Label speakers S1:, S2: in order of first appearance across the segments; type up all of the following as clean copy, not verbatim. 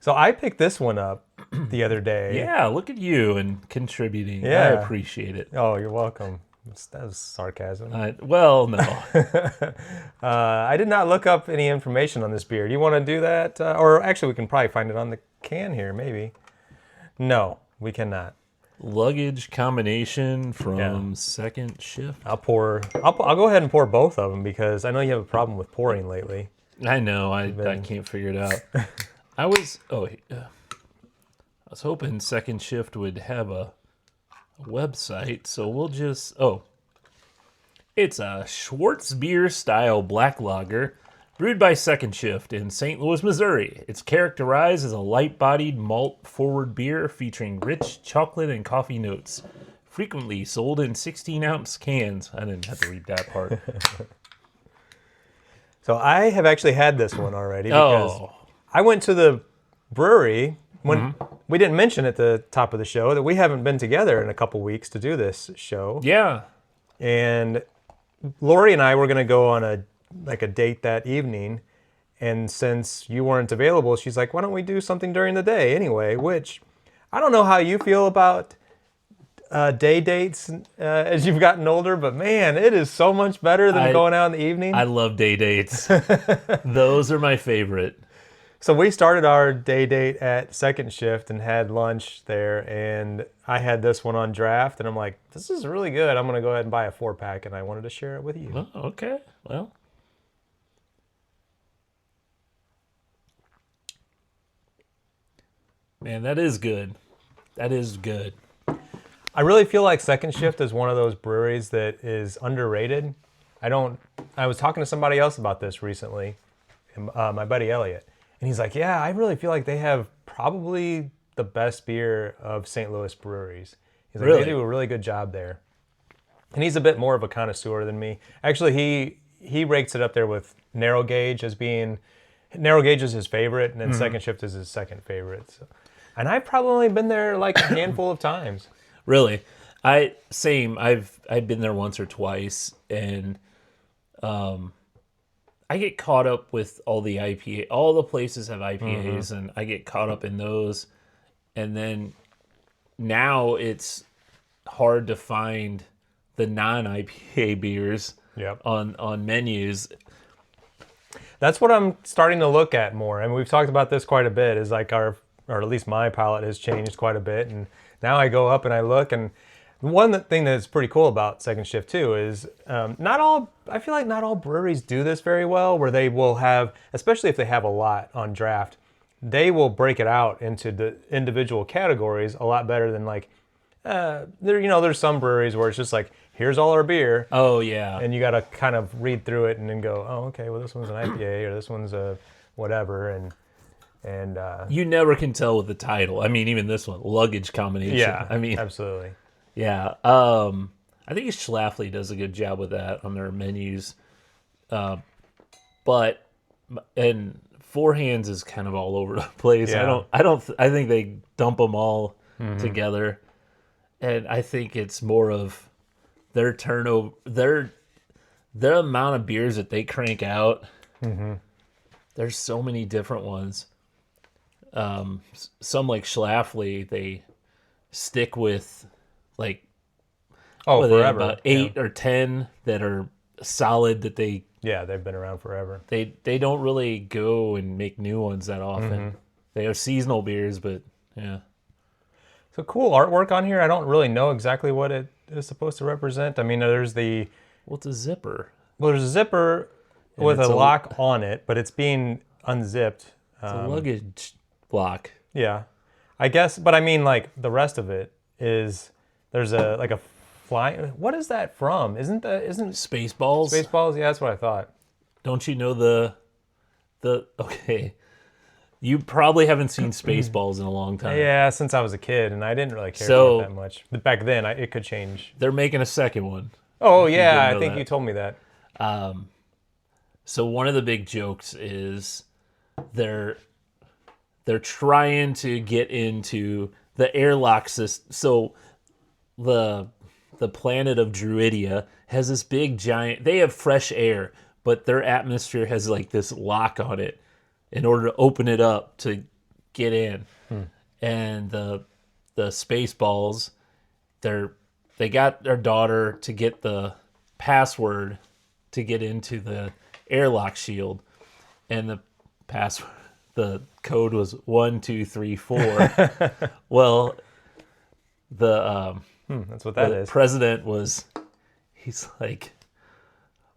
S1: So I picked this one up the other day.
S2: Yeah, look at you and contributing. I
S1: Yeah.
S2: appreciate it.
S1: Oh, you're welcome. That was sarcasm.
S2: Well, no.
S1: I did not look up any information on this beer. Do you want to do that? Or actually, we can probably find it on the can here, maybe. No, we cannot.
S2: Luggage combination from Second Shift.
S1: I'll go ahead and pour both of them because I know you have a problem with pouring lately.
S2: I know. I can't figure it out. I was hoping Second Shift would have a website, so we'll just it's a Schwarzbier-style black lager brewed by Second Shift in St. Louis, Missouri. It's characterized as a light-bodied malt-forward beer featuring rich chocolate and coffee notes, frequently sold in 16-ounce cans. I didn't have to read that part.
S1: So I have actually had this one already because I went to the brewery when we didn't mention at the top of the show that we haven't been together in a couple weeks to do this show.
S2: Yeah.
S1: And Lori and I were going to go on a date that evening. And since you weren't available, she's like, why don't we do something during the day anyway? Which I don't know how you feel about day dates as you've gotten older, but man, it is so much better than going out in the evening.
S2: I love day dates. Those are my favorite.
S1: So we started our day date at Second Shift and had lunch there, and I had this one on draft, and I'm like, this is really good. I'm going to go ahead and buy a 4-pack, and I wanted to share it with you.
S2: Oh, okay. Well. Man, that is good. That is good.
S1: I really feel like Second Shift is one of those breweries that is underrated. I was talking to somebody else about this recently, my buddy Elliot. And he's like, yeah, I really feel like they have probably the best beer of St. Louis breweries. He's like,
S2: Really?
S1: They do a really good job there. And he's a bit more of a connoisseur than me. Actually, he rates it up there with Narrow Gauge as being, Narrow Gauge is his favorite, and then Second Shift is his second favorite. So. And I've probably only been there like a handful of times.
S2: Really? I've been there once or twice, and I get caught up with all the IPA. All the places have IPAs, and I get caught up in those. And then now it's hard to find the non-IPA beers on menus.
S1: That's what I'm starting to look at more. And we've talked about this quite a bit, is like or at least my palate has changed quite a bit. And now I go up and I look, and one thing that's pretty cool about Second Shift too is I feel like not all breweries do this very well, where they will have, especially if they have a lot on draft, they will break it out into the individual categories a lot better than like, there's some breweries where it's just like, here's all our beer.
S2: Oh, yeah.
S1: And you got to kind of read through it and then go, oh, okay, well, this one's an IPA or this one's a whatever. And
S2: you never can tell with the title. I mean, even this one, Luggage Combination.
S1: Yeah,
S2: I mean,
S1: absolutely.
S2: Yeah. I think Schlafly does a good job with that on their menus. And Four Hands is kind of all over the place.
S1: Yeah.
S2: I think they dump them all together. And I think it's more of their turnover, their amount of beers that they crank out. There's so many different ones. Some like Schlafly, they stick with like
S1: forever.
S2: About 8 or 10 that are solid that they've
S1: been around forever.
S2: They don't really go and make new ones that often. They are seasonal beers, but yeah.
S1: So cool artwork on here. I don't really know exactly what it is supposed to represent. I mean, there's
S2: it's a zipper.
S1: Well, there's a zipper with a lock on it, but it's being unzipped.
S2: It's a luggage block.
S1: Yeah, I guess. But I mean, like the rest of it is there's a flying. What is that from? Isn't
S2: Spaceballs?
S1: Spaceballs? Yeah, that's what I thought.
S2: Don't you know the okay? You probably haven't seen Spaceballs in a long time.
S1: Yeah, since I was a kid, and I didn't really care for it that much. But back then, it could change.
S2: They're making a second one.
S1: Oh yeah, I think you told me that.
S2: So one of the big jokes is they're trying to get into the airlock system. So the planet of Druidia has this big giant. They have fresh air, but their atmosphere has like this lock on it in order to open it up to get in. And the Spaceballs, they got their daughter to get the password to get into the airlock shield, and the code was 1234. Well,
S1: That's what that
S2: the
S1: is.
S2: president he's like,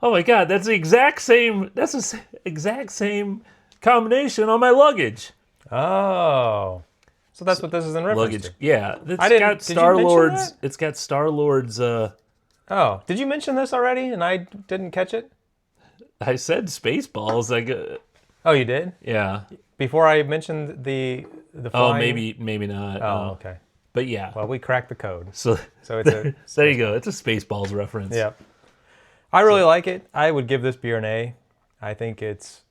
S2: oh my god, that's the exact same. That's the exact same combination on my luggage.
S1: Oh. So that's what this is in reference
S2: Luggage,
S1: to.
S2: yeah. It's
S1: I didn't-
S2: got
S1: did you
S2: Star
S1: mention
S2: Lord's.
S1: that?
S2: It's got Star Lord's.
S1: Oh, did you mention this already and I didn't catch it?
S2: I said Spaceballs.
S1: Oh, you did?
S2: Yeah.
S1: Before I mentioned the
S2: Oh,
S1: flying...
S2: maybe not.
S1: Oh, okay.
S2: But yeah.
S1: Well, we cracked the code.
S2: So
S1: So it's a...
S2: there you go. It's a Spaceballs reference.
S1: Yep. I really like it. I would give this beer an A. I think it's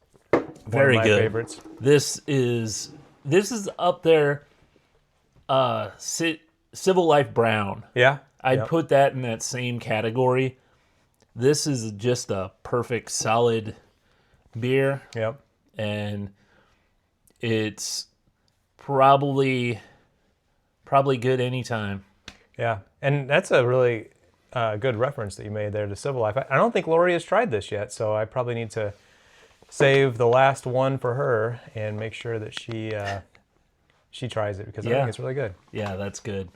S2: Very
S1: one of my
S2: good.
S1: favorites.
S2: This is up there. Civil Life Brown.
S1: Yeah.
S2: I'd
S1: Yep.
S2: put that in that same category. This is just a perfect solid beer,
S1: Yep.
S2: and it's probably good anytime.
S1: Yeah. And that's a really good reference that you made there to Civil Life. I don't think Lori has tried this yet, so I probably need to save the last one for her and make sure that she tries it because I
S2: Yeah.
S1: think it's really good.
S2: Yeah, that's good.